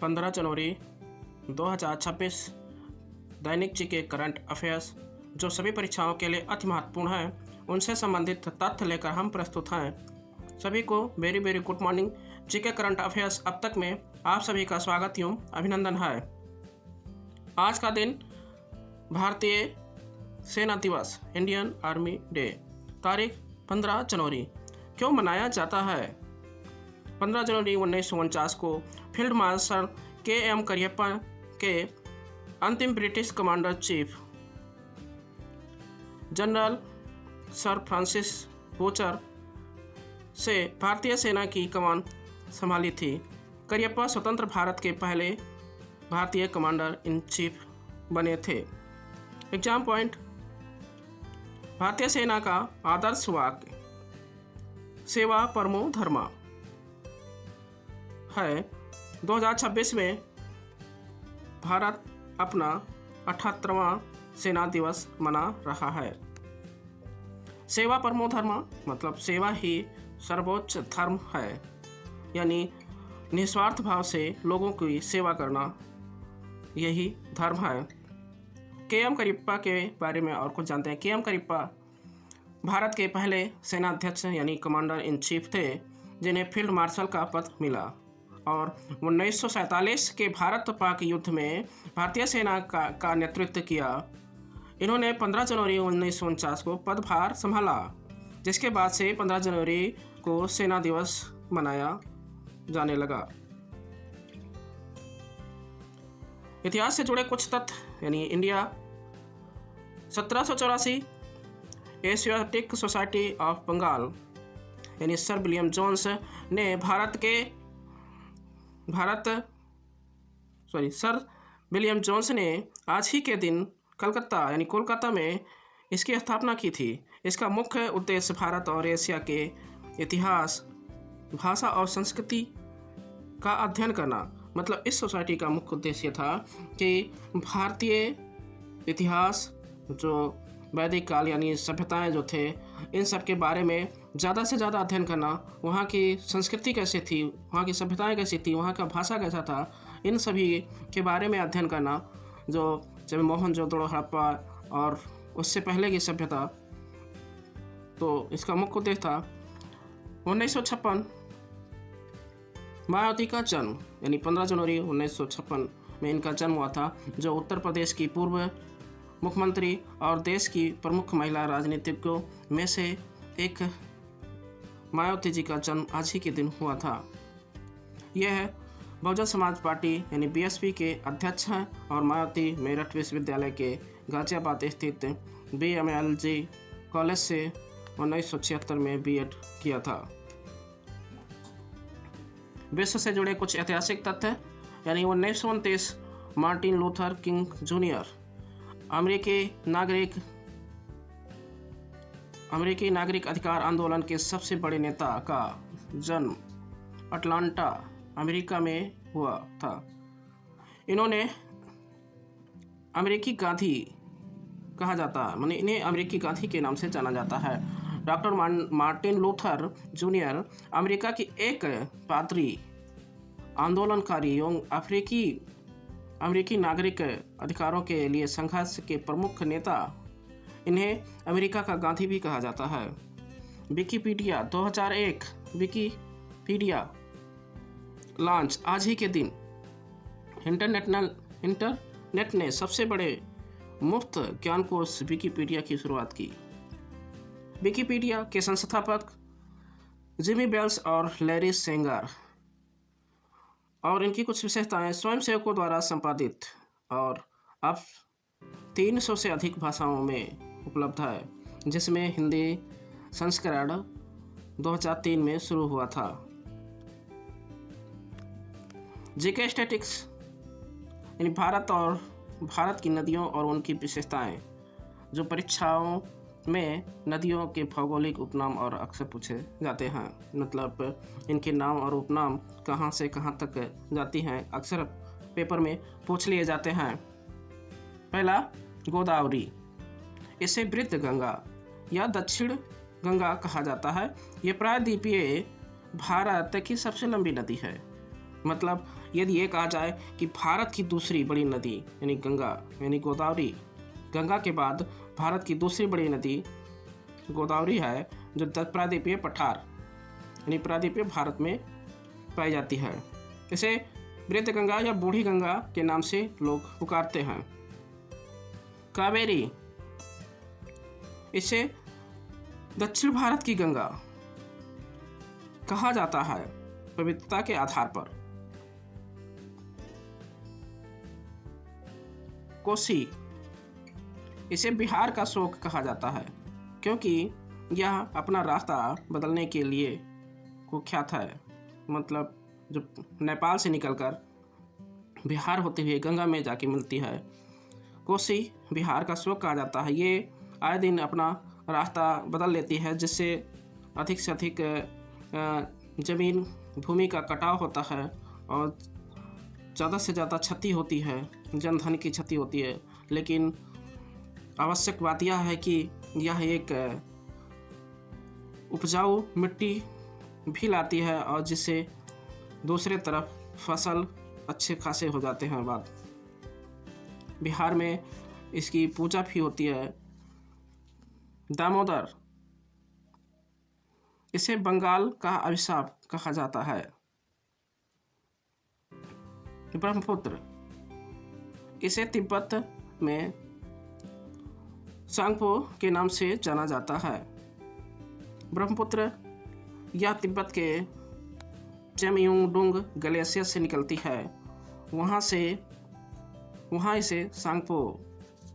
15 जनवरी 2026 दैनिक GK current affairs जो सभी परीक्षाओं के लिए अति महत्वपूर्ण है, उनसे संबंधित तथ्य लेकर हम प्रस्तुत हैं। सभी को very very good morning. GK current affairs अब तक में आप सभी का स्वागत एवं अभिनंदन है। आज का दिन भारतीय सेना दिवस इंडियन आर्मी डे, तारीख 15 जनवरी क्यों मनाया जाता है? 15 जनवरी 1949 को फील्ड मार्शल के.एम. करियप्पा के अंतिम British commander chief general sir Francis butcher से भारतीय सेना की कमान संभाली थी। करियप्पा स्वतंत्र भारत के पहले भारतीय कमांडर इन चीफ बने थे। एग्जाम पॉइंट: भारतीय सेना का आदर्श वाक्य सेवा परमो धर्मा है। 2026 में भारत अपना 78वां सेना दिवस मना रहा है। सेवा परमो धर्मा मतलब सेवा ही सर्वोच्च धर्म है, यानी निस्वार्थ भाव से लोगों की सेवा करना यही धर्म है। के.एम. करियप्पा के बारे में और कुछ जानते हैं। के.एम. करियप्पा भारत के पहले सेनाध्यक्ष यानी कमांडर इन चीफ थे, जिन्हें फील्ड मार्शल का पद मिला और 1947 के भारत पाक युद्ध में भारतीय सेना का नेतृत्व किया। इन्होंने 15 जनवरी 1949 को पदभार संभाला, जिसके बाद से 15 जनवरी को सेना दिवस मनाया जाने लगा। इतिहास से जुड़े कुछ तथ्य यानी India 1784 Asiatic society of Bengal यानी सर विलियम जोन्स ने सर विलियम जोन्स ने आज ही के दिन कलकत्ता यानी कोलकाता में इसकी स्थापना की थी। इसका मुख्य उद्देश्य भारत और एशिया के इतिहास, भाषा और संस्कृति का अध्ययन करना। मतलब इस सोसाइटी का मुख्य उद्देश्य था कि भारतीय इतिहास, जो वैदिक काल यानी सभ्यताएं जो थे, इन सब के बारे में ज़्यादा से ज़्यादा अध्ययन करना। वहाँ की संस्कृति कैसी थी, वहाँ की सभ्यताएं कैसी थी, वहाँ का भाषा कैसा था, इन सभी के बारे में अध्ययन करना। जो जब मोहनजोदड़ो, हड़प्पा और उससे पहले की सभ्यता, तो इसका मुख्य उद्देश्य था। 1956 मायावती का जन्म यानी 15 जनवरी 1956 में इनका जन्म हुआ था, जो उत्तर प्रदेश की पूर्व मुख्यमंत्री और देश की प्रमुख महिला राजनीतिज्ञों में से एक मायावती जी का जन्म आज ही के दिन हुआ था। यह बहुजन समाज पार्टी यानी बीएसपी के अध्यक्ष हैं और मायावती मेरठ विश्वविद्यालय के गाजियाबाद स्थित BMLG कॉलेज से 1976 में बीएड किया था। विश्व से जुड़े कुछ ऐतिहासिक तथ्य यानी 1929 मार्टिन लूथर किंग जूनियर अमेरिकी नागरिक अधिकार आंदोलन के सबसे बड़े नेता का जन्म अटलांटा अमेरिका में हुआ था। इन्होंने अमेरिकी गांधी कहा जाता है, माने इन्हें अमेरिकी गांधी के नाम से जाना जाता है। Doctor Martin Luther junior America की एक पादरी, आंदोलनकारी एवं अमेरिकी नागरिक अधिकारों के लिए संघर्ष के प्रमुख नेता। इन्हें अमेरिका का गांधी भी कहा जाता है। विकिपीडिया 2001 विकिपीडिया लॉन्च आज ही के दिन। इंटरनेट ने सबसे बड़े मुफ्त ज्ञानकोश विकिपीडिया की शुरुआत की। विकिपीडिया के संस्थापक जिमी बेल्स और लैरी सेंगर, और इनकी कुछ विशेषताएं स्वयंसेवकों द्वारा संपादित और अब 300 से अधिक भाषाओं में उपलब्ध है, जिसमें हिंदी संस्करण 2003 में शुरू हुआ था। जीके स्टैटिक्स यानी भारत की नदियों और उनकी विशेषताएं, जो परीक्षाओं में नदियों के भौगोलिक उपनाम और अक्सर पूछे जाते हैं। मतलब इनके नाम और उपनाम कहाँ से कहाँ तक जाती हैं, अक्सर पेपर में पूछ लिए जाते हैं। पहला गोदावरी, इसे वृद्ध गंगा या दक्षिण गंगा कहा जाता है। ये प्रायद्वीपीय भारत की सबसे लंबी नदी है। मतलब यदि ये कहा जाए कि भारत की दूसरी बड़ी नदी यानी गंगा यानी गोदावरी, गंगा के बाद भारत की दूसरी बड़ी नदी गोदावरी है, जो प्रायद्वीपीय पठार यानी प्रायद्वीपीय भारत में पाई जाती है। इसे वृद्ध गंगा या बूढ़ी गंगा के नाम से लोग पुकारते हैं। कावेरी, इसे दक्षिण भारत की गंगा कहा जाता है पवित्रता के आधार पर। कोसी, इसे बिहार का शोक कहा जाता है क्योंकि यह अपना रास्ता बदलने के लिए कुख्यात है। मतलब जो नेपाल से निकलकर बिहार होते हुए गंगा में जाके मिलती है। कोसी बिहार का शोक कहा जाता है। ये आए दिन अपना रास्ता बदल लेती है, जिससे अधिक से अधिक जमीन भूमि का कटाव होता है और ज़्यादा से ज़्यादा क्षति होती है, जनधन की क्षति होती है। लेकिन आवश्यक बात यह है कि यह एक उपजाऊ मिट्टी भी लाती है और जिससे दूसरे तरफ फसल अच्छे खासे हो जाते हैं। बाद बिहार में इसकी पूजा भी होती है। दामोदर, इसे बंगाल का अभिशाप कहा जाता है। ब्रह्मपुत्र, इसे तिब्बत में सांगपो के नाम से जाना जाता है। ब्रह्मपुत्र यह तिब्बत के चेमयुंगडुंग ग्लेशियर से निकलती है। वहाँ इसे सांगपो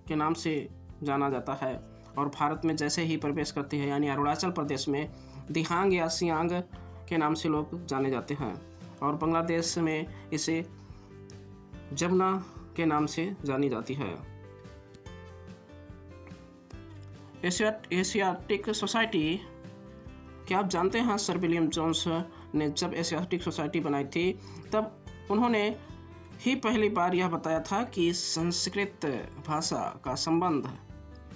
के नाम से जाना जाता है और भारत में जैसे ही प्रवेश करती है यानी अरुणाचल प्रदेश में दिहांग या सियांग के नाम से लोग जाने जाते हैं और बांग्लादेश में इसे जमुना के नाम से जानी जाती है। एशियाटिक सोसाइटी, क्या आप जानते हैं सर विलियम जोन्स ने जब एशियाटिक सोसाइटी बनाई थी तब उन्होंने ही पहली बार यह बताया था कि संस्कृत भाषा का संबंध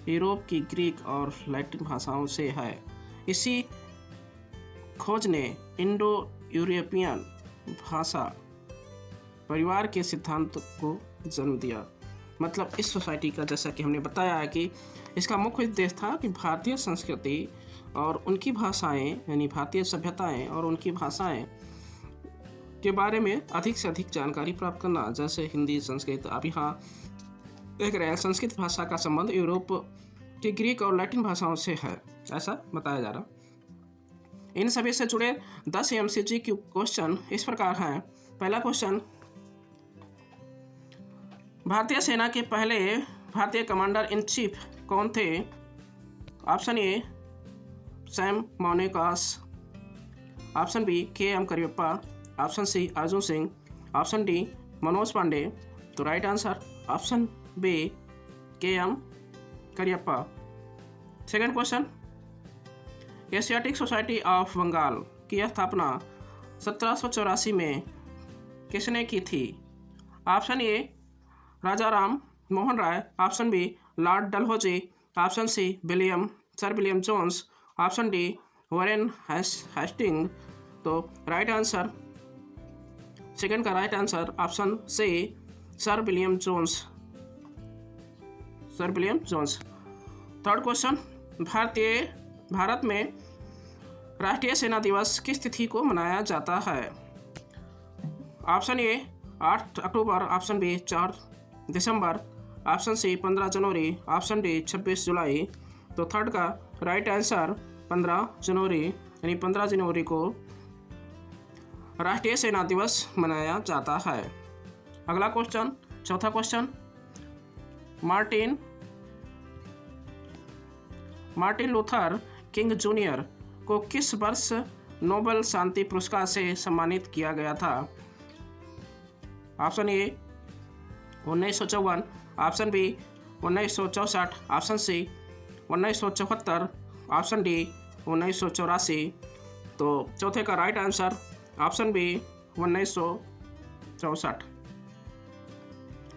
यूरोप की ग्रीक और लैटिन भाषाओं से है। इसी खोज ने इंडो यूरोपियन भाषा परिवार के सिद्धांत को जन्म दिया। मतलब इस सोसाइटी का, जैसा कि हमने बताया है कि इसका मुख्य उद्देश्य था कि भारतीय संस्कृति और उनकी भाषाएं यानी भारतीय सभ्यताएं और उनकी भाषाएं के बारे में अधिक से अधिक जानकारी प्राप्त करना। जैसे हिंदी, संस्कृत, आप यहाँ देख रहे हैं संस्कृत भाषा का संबंध यूरोप की ग्रीक और लैटिन भाषाओं से है, ऐसा बताया जा रहा। इन सभी से जुड़े 10 MCQ क्वेश्चन इस प्रकार हैं। पहला क्वेश्चन, भारतीय सेना के पहले भारतीय कमांडर इन चीफ कौन थे? Option A Sam Manekshaw, option B KM Cariappa, option C Arjun Singh, option D Manoj Pande. तो right answer option B KM Cariappa. Second question, Asiatic society of Bengal की स्थापना 1784 में किसने की थी? Option A Raja Ram Mohan Roy, option B lord Dalhousie, option C sir William Jones, option D Warren Hasting. तो right answer, second का right answer option C sir William Jones. Third question, Bharat में राष्ट्रीय सेना दिवस किस तिथि को मनाया जाता है? ऑप्शन ए 8 अक्टूबर, ऑप्शन बी 4 दिसंबर, ऑप्शन सी 15 जनवरी, ऑप्शन डी 26 जुलाई। तो थर्ड का राइट आंसर 15 जनवरी यानी 15 जनवरी को राष्ट्रीय सेना दिवस मनाया जाता है। अगला क्वेश्चन, चौथा question, Martin Luther king junior को किस वर्ष नोबेल शांति पुरस्कार से सम्मानित किया गया था? Option A 1954, option B 1964, option C 1974, option D 1984। तो चौथे का राइट आंसर ऑप्शन बी 1964।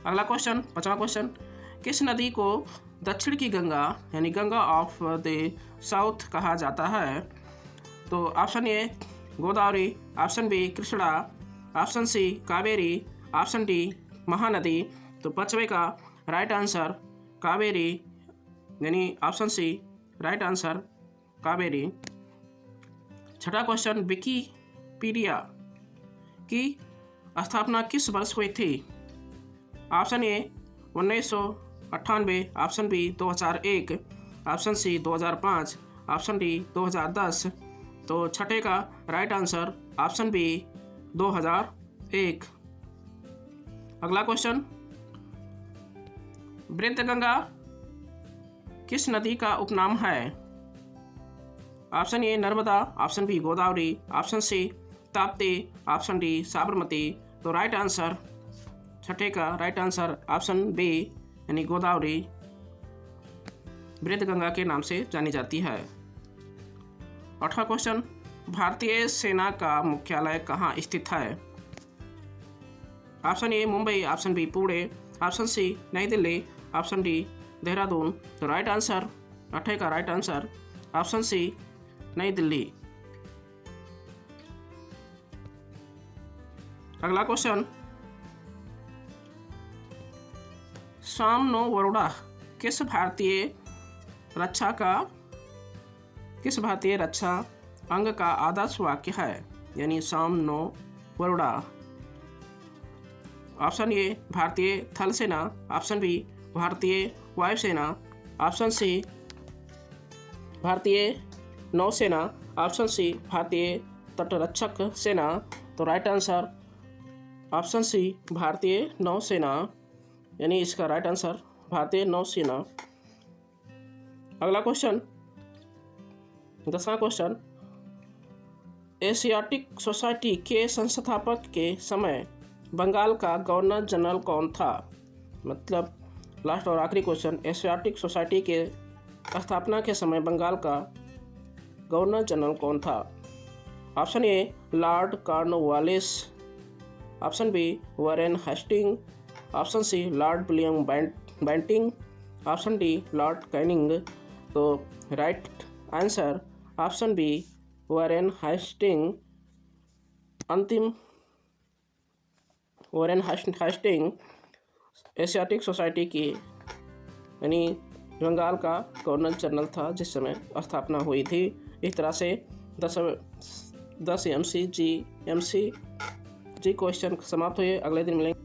अगला क्वेश्चन, पांचवा क्वेश्चन, किस नदी को दक्षिण की गंगा यानी गंगा ऑफ द साउथ कहा जाता है? तो option A Godavari, option B Krishna, option C Kaveri, option D Mahanadi. तो पांचवे का राइट आंसर कावेरी, यानी option C right answer Kaveri. छठा क्वेश्चन, विकिपीडिया की स्थापना किस वर्ष हुई थी? Option A 1998, option B 2001, option C 2005, option D 2010। तो छठे का राइट आंसर ऑप्शन बी 2001। अगला क्वेश्चन, वृद्धगंगा किस नदी का उपनाम है? Option A Narmada, option B Godavari, option C Tapti, option D Sabarmati. तो राइट आंसर छठे का राइट आंसर ऑप्शन बी यानी गोदावरी वृद्धगंगा के नाम से जानी जाती है। 8वां क्वेश्चन, भारतीय सेना का मुख्यालय कहाँ स्थित है? Option A Mumbai, option B Pune, option C New Delhi, option D Dehradun. तो राइट आंसर 8 का right answer option C New Delhi. अगला क्वेश्चन, सामनोवरोडा किस भारतीय रक्षा अंग का आदर्श वाक्य है? यानी सामनोवरोडा। ऑप्शन ए भारतीय थल सेना, ऑप्शन बी भारतीय वायुसेना, ऑप्शन सी भारतीय नौसेना, ऑप्शन सी भारतीय तटरक्षक सेना। तो राइट आंसर ऑप्शन सी भारतीय नौसेना, यानी इसका राइट आंसर भारतीय नौसेना। अगला क्वेश्चन 10वां क्वेश्चन, एशियाटिक सोसाइटी के संस्थापक के समय बंगाल का गवर्नर जनरल कौन था? मतलब लास्ट और आखिरी क्वेश्चन, एशियाटिक सोसाइटी के स्थापना के समय बंगाल का गवर्नर जनरल कौन था? Option A lord Cornwallis, option B Warren Hasting, option C lord William Bentinck, option D lord Canning. तो right answer option B Warren Hasting. अंतिम वॉरेन हेस्टिंग एशियाटिक सोसाइटी की यानी बंगाल का गवर्नर जनरल था जिस समय स्थापना हुई थी। इस तरह से 10 एमसी जी क्वेश्चन समाप्त हुए। अगले दिन मिलेंगे।